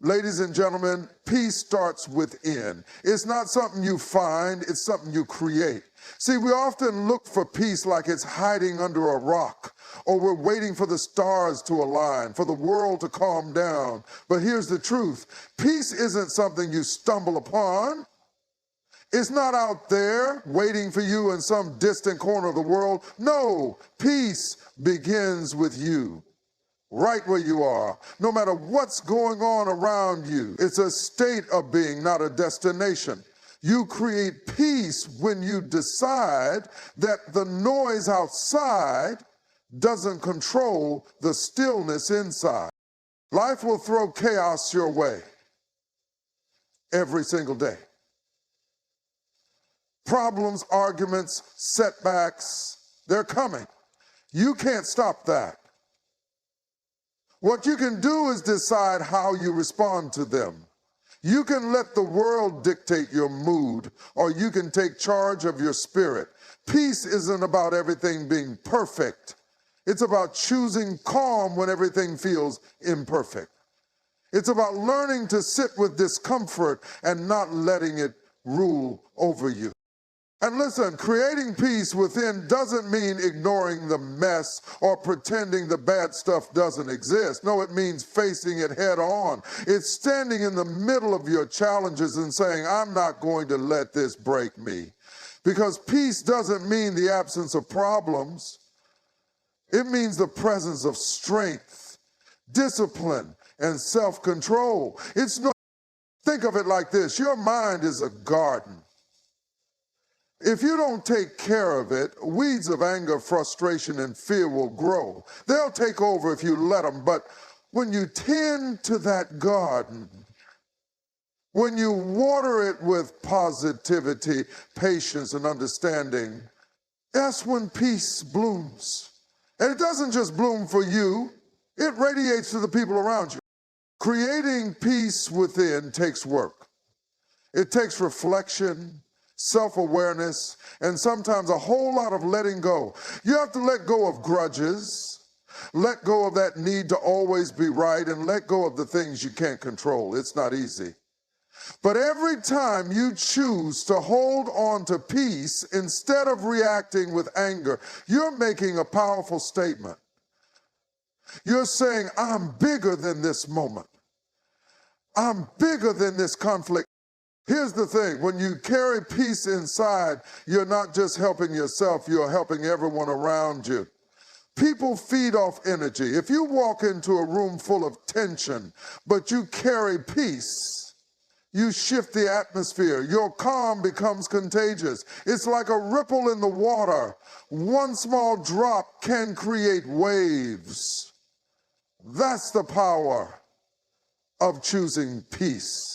Ladies and gentlemen, peace starts within. It's not something you find, it's something you create. See, we often look for peace like it's hiding under a rock, or we're waiting for the stars to align, for the world to calm down. But here's the truth. Peace isn't something you stumble upon. It's not out there waiting for you in some distant corner of the world. No, peace begins with you. Right where you are, no matter what's going on around you. It's a state of being, not a destination. You create peace when you decide that the noise outside doesn't control the stillness inside. Life will throw chaos your way every single day. Problems, arguments, setbacks, they're coming. You can't stop that. What you can do is decide how you respond to them. You can let the world dictate your mood, or you can take charge of your spirit. Peace isn't about everything being perfect. It's about choosing calm when everything feels imperfect. It's about learning to sit with discomfort and not letting it rule over you. And listen, creating peace within doesn't mean ignoring the mess or pretending the bad stuff doesn't exist. No, it means facing it head on. It's standing in the middle of your challenges and saying, I'm not going to let this break me. Because peace doesn't mean the absence of problems. It means the presence of strength, discipline, and self-control. Think of it like this. Your mind is a garden. If you don't take care of it, weeds of anger, frustration, and fear will grow. They'll take over if you let them, but when you tend to that garden, when you water it with positivity, patience, and understanding, that's when peace blooms. And it doesn't just bloom for you, it radiates to the people around you. Creating peace within takes work. It takes reflection, self-awareness, and sometimes a whole lot of letting go. You have to let go of grudges, let go of that need to always be right, and let go of the things you can't control. It's not easy. But every time you choose to hold on to peace instead of reacting with anger, you're making a powerful statement. You're saying, I'm bigger than this moment. I'm bigger than this conflict. Here's the thing, when you carry peace inside, you're not just helping yourself, you're helping everyone around you. People feed off energy. If you walk into a room full of tension, but you carry peace, you shift the atmosphere. Your calm becomes contagious. It's like a ripple in the water. One small drop can create waves. That's the power of choosing peace.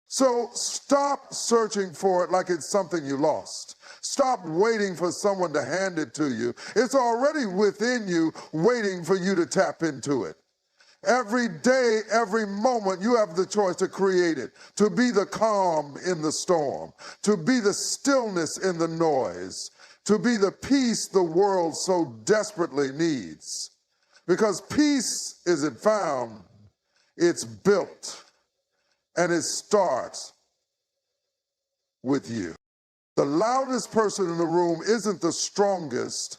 So stop searching for it like it's something you lost. Stop waiting for someone to hand it to you. It's already within you, waiting for you to tap into it. Every day, every moment, you have the choice to create it, to be the calm in the storm, to be the stillness in the noise, to be the peace the world so desperately needs. Because peace isn't found, it's built. And it starts with you. The loudest person in the room isn't the strongest.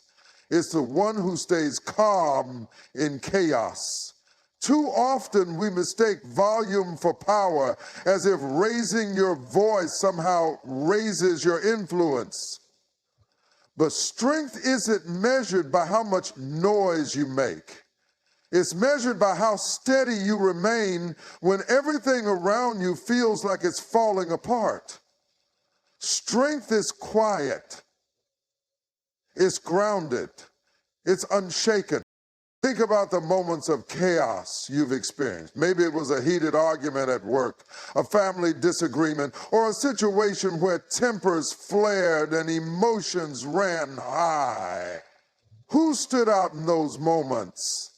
It's the one who stays calm in chaos. Too often we mistake volume for power, as if raising your voice somehow raises your influence. But strength isn't measured by how much noise you make. It's measured by how steady you remain when everything around you feels like it's falling apart. Strength is quiet. It's grounded. It's unshaken. Think about the moments of chaos you've experienced. Maybe it was a heated argument at work, a family disagreement, or a situation where tempers flared and emotions ran high. Who stood out in those moments?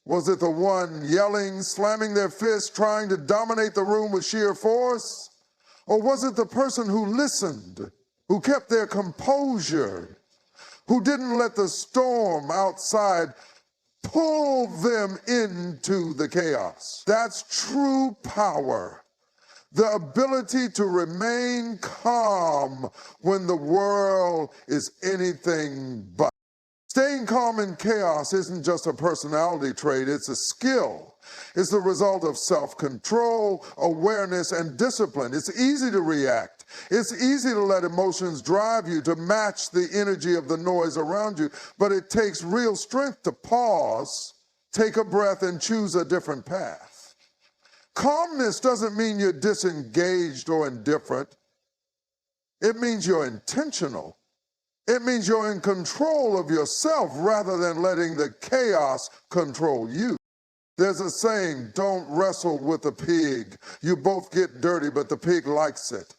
Was it the one yelling, slamming their fist, trying to dominate the room with sheer force? Or was it the person who listened, who kept their composure, who didn't let the storm outside pull them into the chaos. That's true power. The ability to remain calm when the world is anything but. Staying calm in chaos isn't just a personality trait, it's a skill. It's the result of self-control, awareness, and discipline. It's easy to react. It's easy to let emotions drive you, to match the energy of the noise around you, but it takes real strength to pause, take a breath, and choose a different path. Calmness doesn't mean you're disengaged or indifferent. It means you're intentional. It means you're in control of yourself rather than letting the chaos control you. There's a saying, don't wrestle with a pig. You both get dirty, but the pig likes it.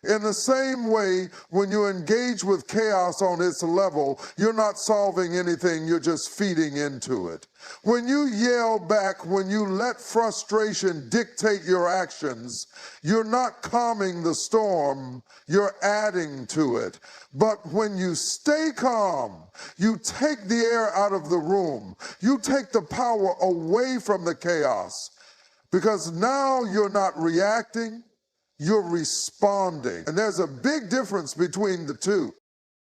In the same way, when you engage with chaos on its level, you're not solving anything, you're just feeding into it. When you yell back, when you let frustration dictate your actions, you're not calming the storm, you're adding to it. But when you stay calm, you take the air out of the room, you take the power away from the chaos, because now you're not reacting, you're responding. And there's a big difference between the two.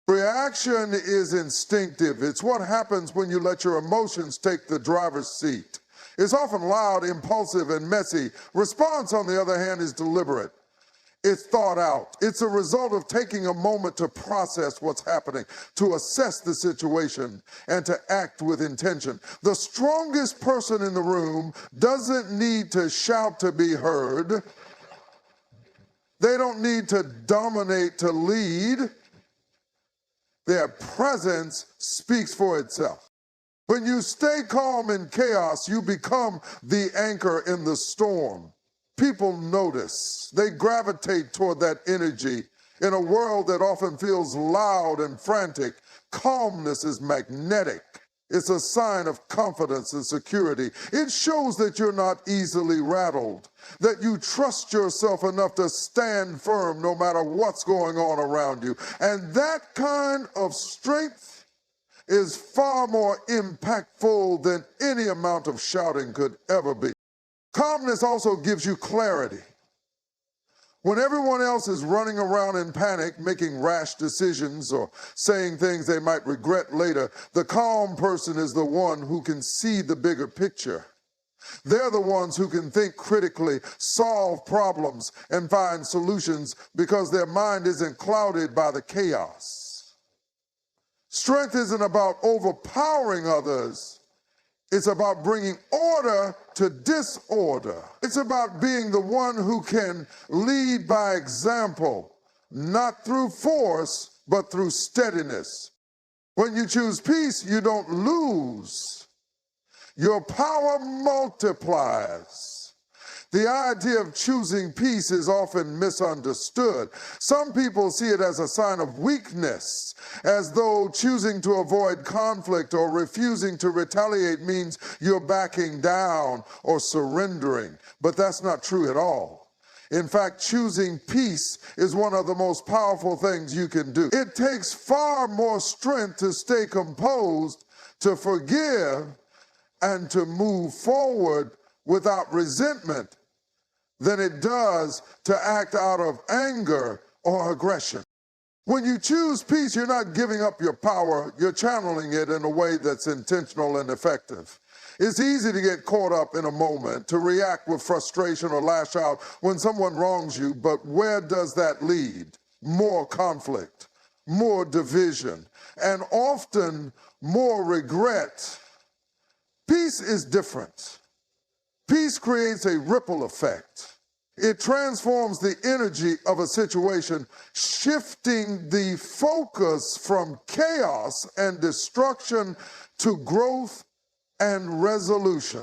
Reaction is instinctive. It's what happens when you let your emotions take the driver's seat. It's often loud, impulsive, and messy. Response, on the other hand, is deliberate. It's thought out. It's a result of taking a moment to process what's happening, to assess the situation, and to act with intention. The strongest person in the room doesn't need to shout to be heard. They don't need to dominate to lead. Their presence speaks for itself. When you stay calm in chaos, you become the anchor in the storm. People notice. They gravitate toward that energy. In a world that often feels loud and frantic, calmness is magnetic. It's a sign of confidence and security. It shows that you're not easily rattled, that you trust yourself enough to stand firm no matter what's going on around you. And that kind of strength is far more impactful than any amount of shouting could ever be. Calmness also gives you clarity. When everyone else is running around in panic, making rash decisions or saying things they might regret later, the calm person is the one who can see the bigger picture. They're the ones who can think critically, solve problems, and find solutions because their mind isn't clouded by the chaos. Strength isn't about overpowering others. It's about bringing order to disorder. It's about being the one who can lead by example, not through force, but through steadiness. When you choose peace, you don't lose. Your power multiplies. The idea of choosing peace is often misunderstood. Some people see it as a sign of weakness, as though choosing to avoid conflict or refusing to retaliate means you're backing down or surrendering. But that's not true at all. In fact, choosing peace is one of the most powerful things you can do. It takes far more strength to stay composed, to forgive, and to move forward without resentment than it does to act out of anger or aggression. When you choose peace, you're not giving up your power, you're channeling it in a way that's intentional and effective. It's easy to get caught up in a moment, to react with frustration or lash out when someone wrongs you, but where does that lead? More conflict, more division, and often more regret. Peace is different. Peace creates a ripple effect. It transforms the energy of a situation, shifting the focus from chaos and destruction to growth and resolution.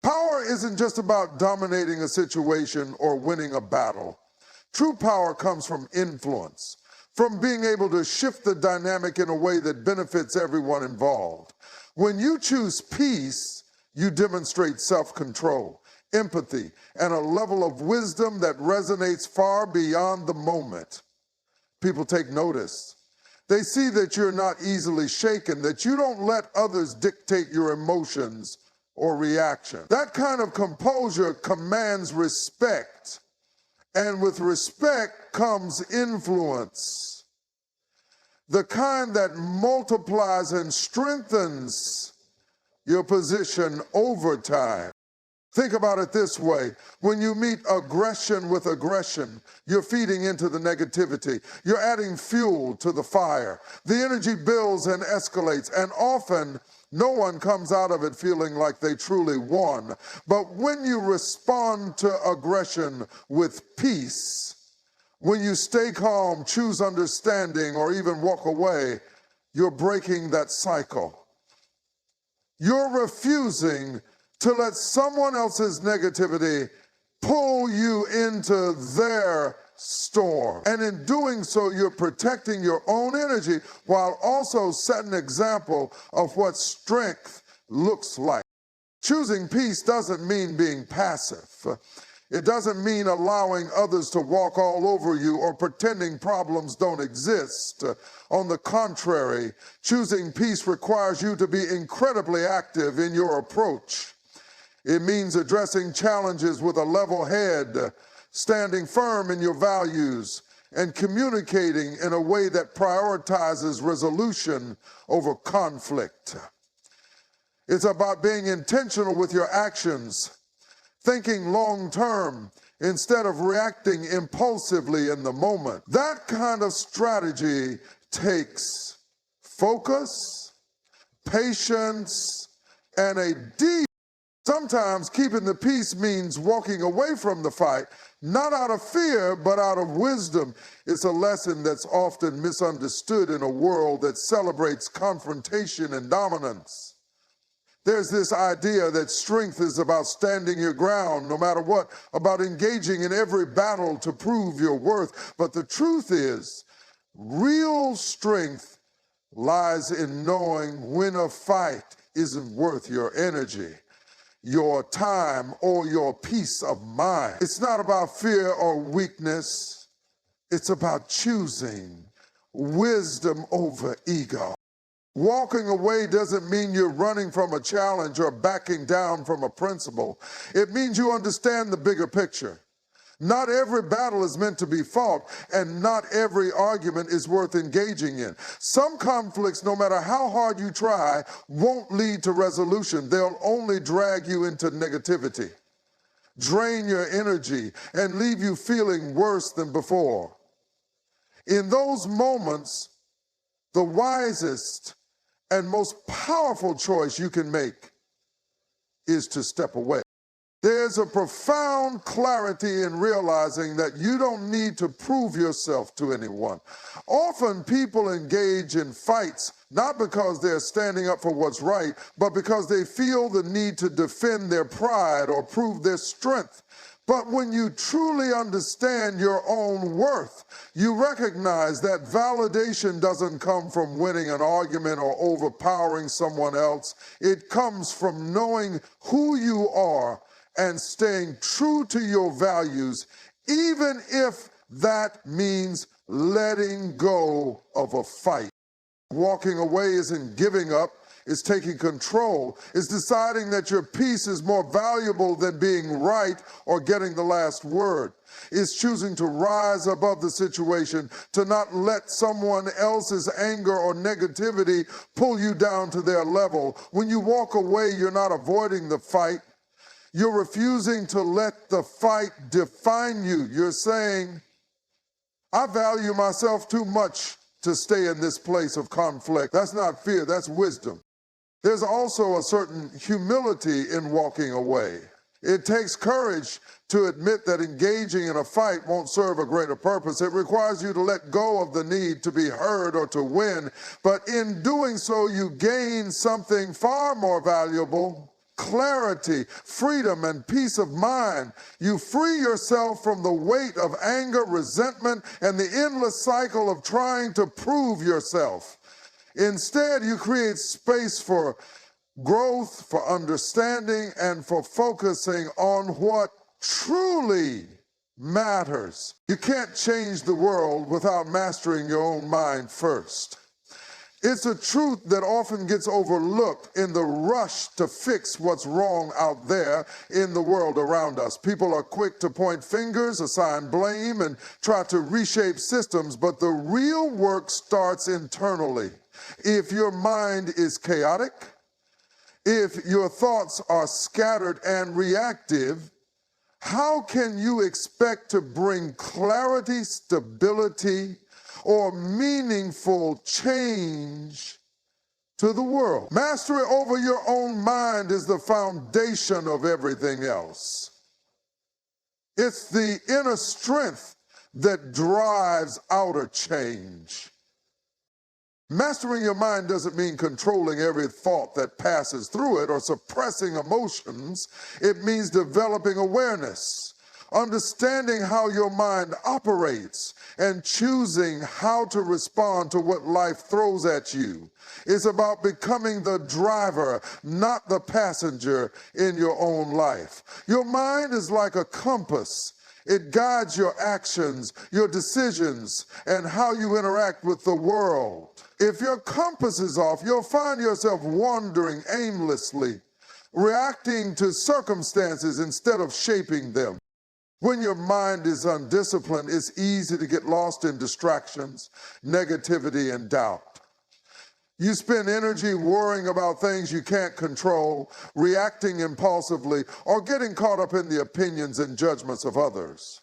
Power isn't just about dominating a situation or winning a battle. True power comes from influence, from being able to shift the dynamic in a way that benefits everyone involved. When you choose peace, you demonstrate self-control, empathy, and a level of wisdom that resonates far beyond the moment. People take notice. They see that you're not easily shaken, that you don't let others dictate your emotions or reaction. That kind of composure commands respect, and with respect comes influence, the kind that multiplies and strengthens your position over time. Think about it this way. When you meet aggression with aggression, you're feeding into the negativity. You're adding fuel to the fire. The energy builds and escalates, and often no one comes out of it feeling like they truly won. But when you respond to aggression with peace, when you stay calm, choose understanding, or even walk away, you're breaking that cycle. You're refusing to let someone else's negativity pull you into their storm. And in doing so, you're protecting your own energy while also setting an example of what strength looks like. Choosing peace doesn't mean being passive. It doesn't mean allowing others to walk all over you or pretending problems don't exist. On the contrary, choosing peace requires you to be incredibly active in your approach. It means addressing challenges with a level head, standing firm in your values, and communicating in a way that prioritizes resolution over conflict. It's about being intentional with your actions, thinking long-term instead of reacting impulsively in the moment. That kind of strategy takes focus, patience, and a deep. Sometimes keeping the peace means walking away from the fight, not out of fear, but out of wisdom. It's a lesson that's often misunderstood in a world that celebrates confrontation and dominance. There's this idea that strength is about standing your ground no matter what, about engaging in every battle to prove your worth. But the truth is, real strength lies in knowing when a fight isn't worth your energy, your time, or your peace of mind. It's not about fear or weakness. It's about choosing wisdom over ego. Walking away doesn't mean you're running from a challenge or backing down from a principle. It means you understand the bigger picture. Not every battle is meant to be fought, and not every argument is worth engaging in. Some conflicts, no matter how hard you try, won't lead to resolution. They'll only drag you into negativity, drain your energy, and leave you feeling worse than before. In those moments, the wisest and most powerful choice you can make is to step away. There's a profound clarity in realizing that you don't need to prove yourself to anyone. Often people engage in fights not because they're standing up for what's right, but because they feel the need to defend their pride or prove their strength. But when you truly understand your own worth, you recognize that validation doesn't come from winning an argument or overpowering someone else. It comes from knowing who you are and staying true to your values, even if that means letting go of a fight. Walking away isn't giving up, it's taking control. It's deciding that your peace is more valuable than being right or getting the last word. It's choosing to rise above the situation, to not let someone else's anger or negativity pull you down to their level. When you walk away, you're not avoiding the fight. You're refusing to let the fight define you. You're saying, I value myself too much to stay in this place of conflict. That's not fear, that's wisdom. There's also a certain humility in walking away. It takes courage to admit that engaging in a fight won't serve a greater purpose. It requires you to let go of the need to be heard or to win. But in doing so, you gain something far more valuable: clarity, freedom, and peace of mind. You free yourself from the weight of anger, resentment, and the endless cycle of trying to prove yourself. Instead, you create space for growth, for understanding, and for focusing on what truly matters. You can't change the world without mastering your own mind first. It's a truth that often gets overlooked in the rush to fix what's wrong out there in the world around us. People are quick to point fingers, assign blame, and try to reshape systems, but the real work starts internally. If your mind is chaotic, if your thoughts are scattered and reactive, how can you expect to bring clarity, stability, or meaningful change to the world? Mastery over your own mind is the foundation of everything else. It's the inner strength that drives outer change. Mastering your mind doesn't mean controlling every thought that passes through it or suppressing emotions. It means developing awareness, understanding how your mind operates, and choosing how to respond to what life throws at you. It's about becoming the driver, not the passenger in your own life. Your mind is like a compass. It guides your actions, your decisions, and how you interact with the world. If your compass is off, you'll find yourself wandering aimlessly, reacting to circumstances instead of shaping them. When your mind is undisciplined, it's easy to get lost in distractions, negativity, and doubt. You spend energy worrying about things you can't control, reacting impulsively, or getting caught up in the opinions and judgments of others.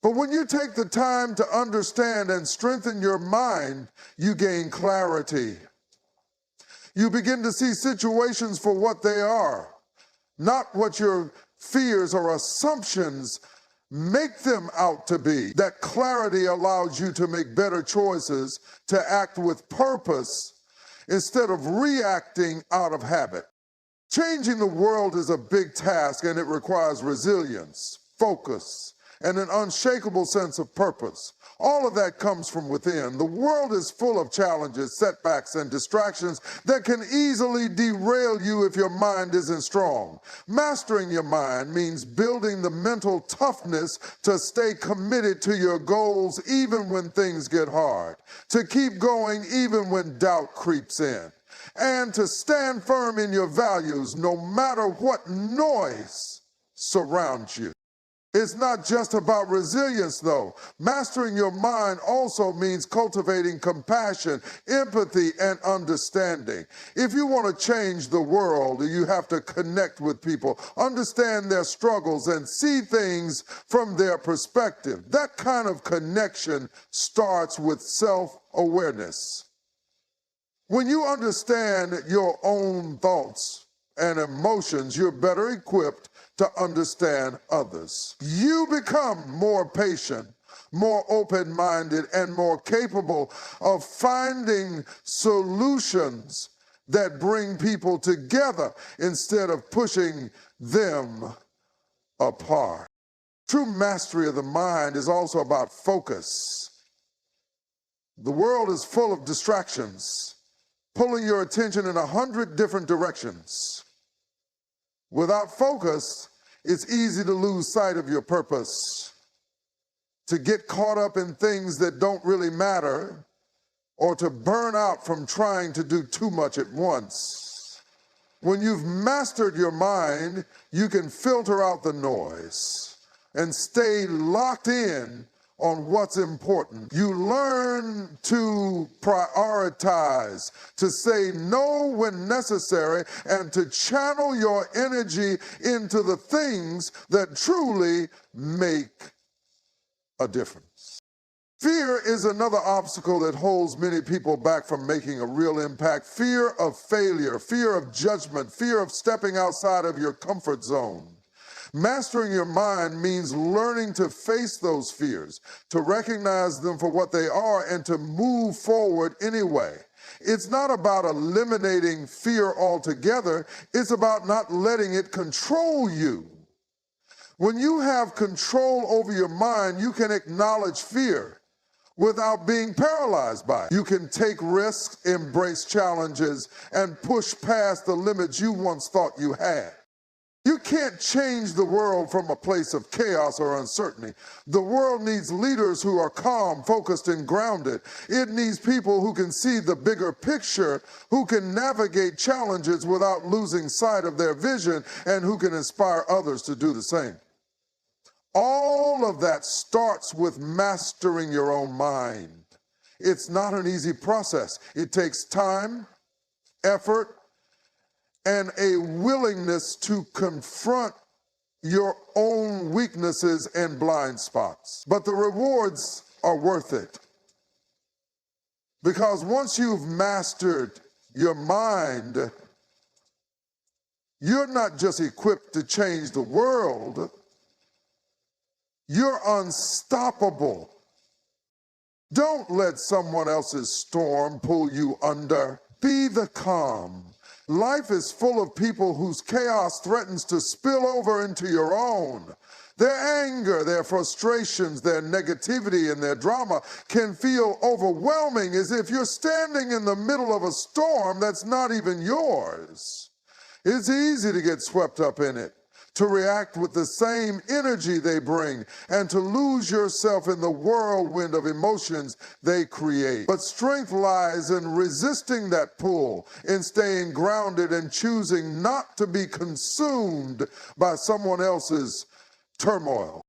But when you take the time to understand and strengthen your mind, you gain clarity. You begin to see situations for what they are, not what your fears or assumptions make them out to be. That clarity allows you to make better choices, to act with purpose instead of reacting out of habit. Changing the world is a big task, and it requires resilience, focus, and an unshakable sense of purpose. All of that comes from within. The world is full of challenges, setbacks, and distractions that can easily derail you if your mind isn't strong. Mastering your mind means building the mental toughness to stay committed to your goals even when things get hard, to keep going even when doubt creeps in, and to stand firm in your values no matter what noise surrounds you. It's not just about resilience, though. Mastering your mind also means cultivating compassion, empathy, and understanding. If you want to change the world, you have to connect with people, understand their struggles, and see things from their perspective. That kind of connection starts with self-awareness. When you understand your own thoughts and emotions, you're better equipped to understand others. You become more patient, more open-minded, and more capable of finding solutions that bring people together instead of pushing them apart. True mastery of the mind is also about focus. The world is full of distractions, pulling your attention in 100 different directions. Without focus, it's easy to lose sight of your purpose, to get caught up in things that don't really matter, or to burn out from trying to do too much at once. When you've mastered your mind, you can filter out the noise and stay locked in on what's important. You learn to prioritize, to say no when necessary, and to channel your energy into the things that truly make a difference. Fear is another obstacle that holds many people back from making a real impact. Fear of failure, fear of judgment, fear of stepping outside of your comfort zone. Mastering your mind means learning to face those fears, to recognize them for what they are, and to move forward anyway. It's not about eliminating fear altogether. It's about not letting it control you. When you have control over your mind, you can acknowledge fear without being paralyzed by it. You can take risks, embrace challenges, and push past the limits you once thought you had. You can't change the world from a place of chaos or uncertainty. The world needs leaders who are calm, focused, and grounded. It needs people who can see the bigger picture, who can navigate challenges without losing sight of their vision, and who can inspire others to do the same. All of that starts with mastering your own mind. It's not an easy process. It takes time, effort, and a willingness to confront your own weaknesses and blind spots. But the rewards are worth it. Because once you've mastered your mind, you're not just equipped to change the world, you're unstoppable. Don't let someone else's storm pull you under. Be the calm. Life is full of people whose chaos threatens to spill over into your own. Their anger, their frustrations, their negativity, and their drama can feel overwhelming, as if you're standing in the middle of a storm that's not even yours. It's easy to get swept up in it, to react with the same energy they bring, and to lose yourself in the whirlwind of emotions they create. But strength lies in resisting that pull, in staying grounded and choosing not to be consumed by someone else's turmoil.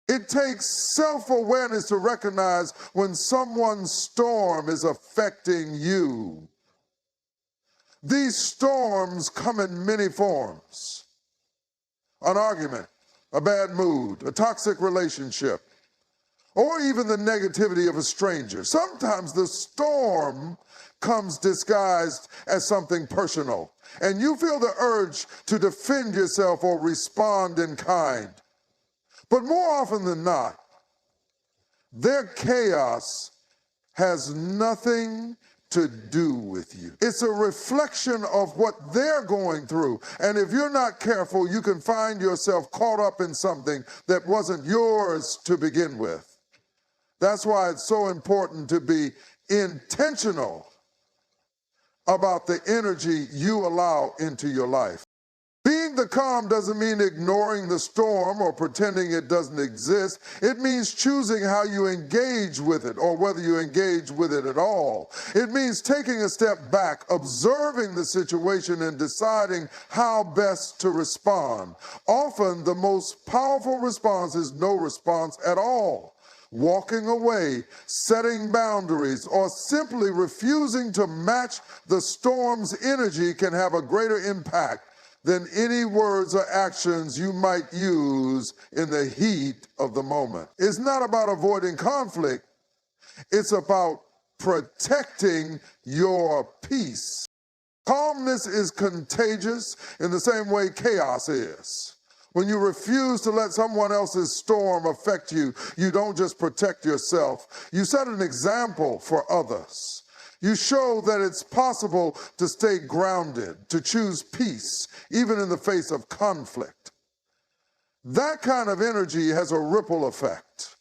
It takes self-awareness to recognize when someone's storm is affecting you. These storms come in many forms. An argument, a bad mood, a toxic relationship, or even the negativity of a stranger. Sometimes the storm comes disguised as something personal, and you feel the urge to defend yourself or respond in kind. But more often than not, their chaos has nothing to do with you. It's a reflection of what they're going through. And if you're not careful, you can find yourself caught up in something that wasn't yours to begin with. That's why it's so important to be intentional about the energy you allow into your life. Being the calm doesn't mean ignoring the storm or pretending it doesn't exist. It means choosing how you engage with it, or whether you engage with it at all. It means taking a step back, observing the situation, and deciding how best to respond. Often, the most powerful response is no response at all. Walking away, setting boundaries, or simply refusing to match the storm's energy can have a greater impact than any words or actions you might use in the heat of the moment. It's not about avoiding conflict. It's about protecting your peace. Calmness is contagious in the same way chaos is. When you refuse to let someone else's storm affect you, you don't just protect yourself. You set an example for others. You show that it's possible to stay grounded, to choose peace, even in the face of conflict. That kind of energy has a ripple effect.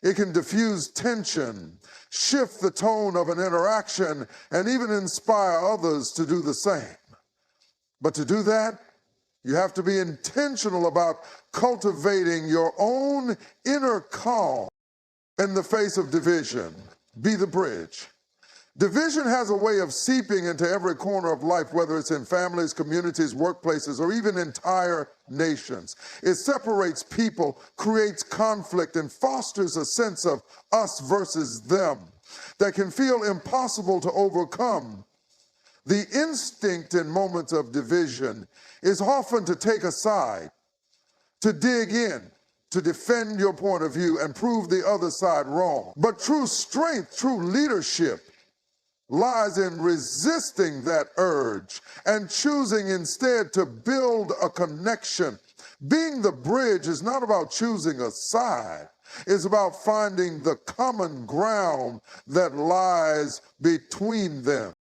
It can diffuse tension, shift the tone of an interaction, and even inspire others to do the same. But to do that, you have to be intentional about cultivating your own inner calm in the face of division. Be the bridge. Division has a way of seeping into every corner of life, whether it's in families, communities, workplaces, or even entire nations. It separates people, creates conflict, and fosters a sense of us versus them that can feel impossible to overcome. The instinct in moments of division is often to take a side, to dig in, to defend your point of view and prove the other side wrong. But true strength, true leadership, lies in resisting that urge and choosing instead to build a connection. Being the bridge is not about choosing a side. It's about finding the common ground that lies between them.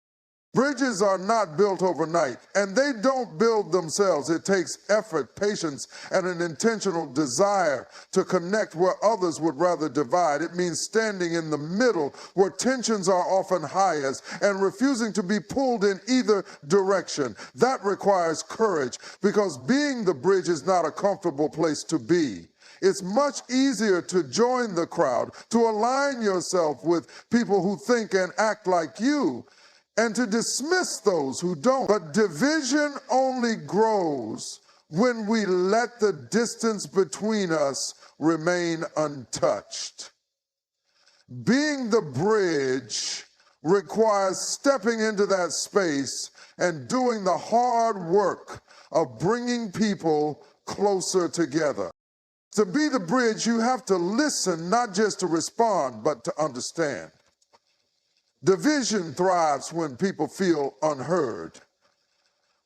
Bridges are not built overnight, and they don't build themselves. It takes effort, patience, and an intentional desire to connect where others would rather divide. It means standing in the middle where tensions are often highest and refusing to be pulled in either direction. That requires courage, because being the bridge is not a comfortable place to be. It's much easier to join the crowd, to align yourself with people who think and act like you, and to dismiss those who don't. But division only grows when we let the distance between us remain untouched. Being the bridge requires stepping into that space and doing the hard work of bringing people closer together. To be the bridge, you have to listen, not just to respond, but to understand. Division thrives when people feel unheard,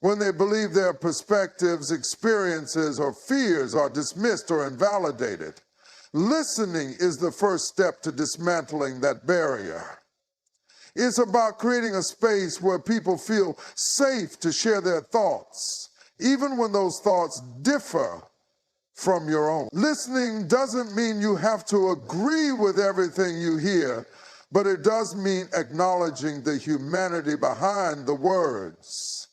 when they believe their perspectives, experiences, or fears are dismissed or invalidated. Listening is the first step to dismantling that barrier. It's about creating a space where people feel safe to share their thoughts, even when those thoughts differ from your own. Listening doesn't mean you have to agree with everything you hear, but it does mean acknowledging the humanity behind the words.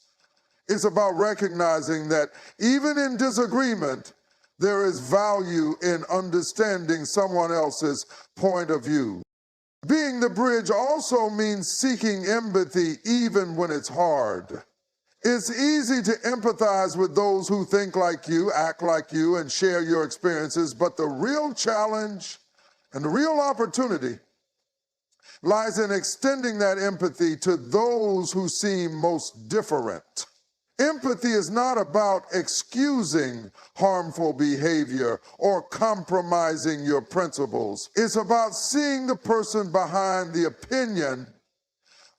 It's about recognizing that even in disagreement, there is value in understanding someone else's point of view. Being the bridge also means seeking empathy even when it's hard. It's easy to empathize with those who think like you, act like you, and share your experiences, but the real challenge and the real opportunity lies in extending that empathy to those who seem most different. Empathy is not about excusing harmful behavior or compromising your principles. It's about seeing the person behind the opinion,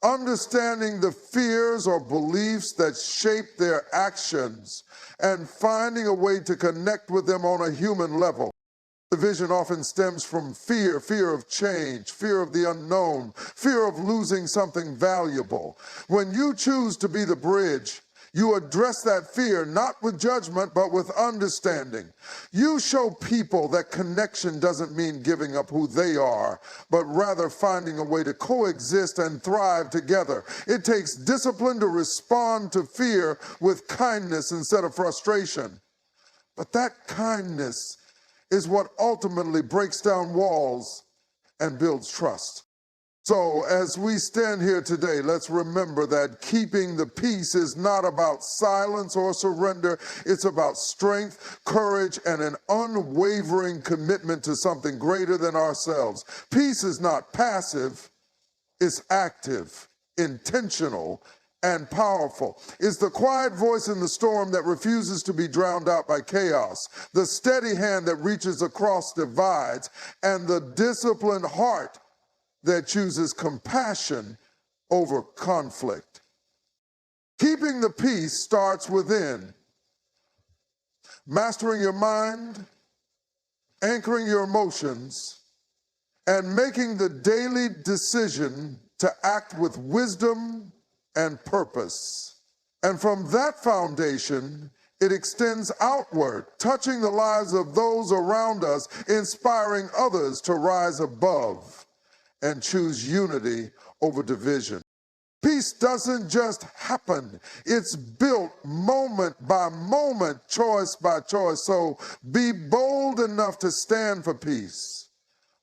understanding the fears or beliefs that shape their actions, and finding a way to connect with them on a human level. Division often stems from fear of change, fear of the unknown, fear of losing something valuable. When you choose to be the bridge, you address that fear not with judgment, but with understanding. You show people that connection doesn't mean giving up who they are, but rather finding a way to coexist and thrive together. It takes discipline to respond to fear with kindness instead of frustration. But that kindness is what ultimately breaks down walls and builds trust. So as we stand here today, let's remember that keeping the peace is not about silence or surrender. It's about strength, courage, and an unwavering commitment to something greater than ourselves. Peace is not passive, it's active, intentional, and powerful. It's the quiet voice in the storm that refuses to be drowned out by chaos, the steady hand that reaches across divides, and the disciplined heart that chooses compassion over conflict. Keeping the peace starts within. Mastering your mind, anchoring your emotions, and making the daily decision to act with wisdom and purpose. And from that foundation, it extends outward, touching the lives of those around us, inspiring others to rise above and choose unity over division. Peace doesn't just happen. It's built moment by moment, choice by choice. So be bold enough to stand for peace,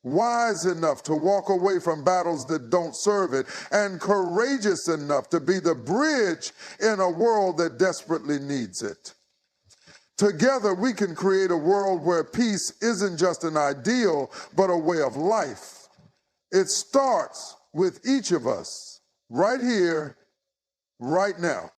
wise enough to walk away from battles that don't serve it, and courageous enough to be the bridge in a world that desperately needs it. Together, we can create a world where peace isn't just an ideal, but a way of life. It starts with each of us right here, right now.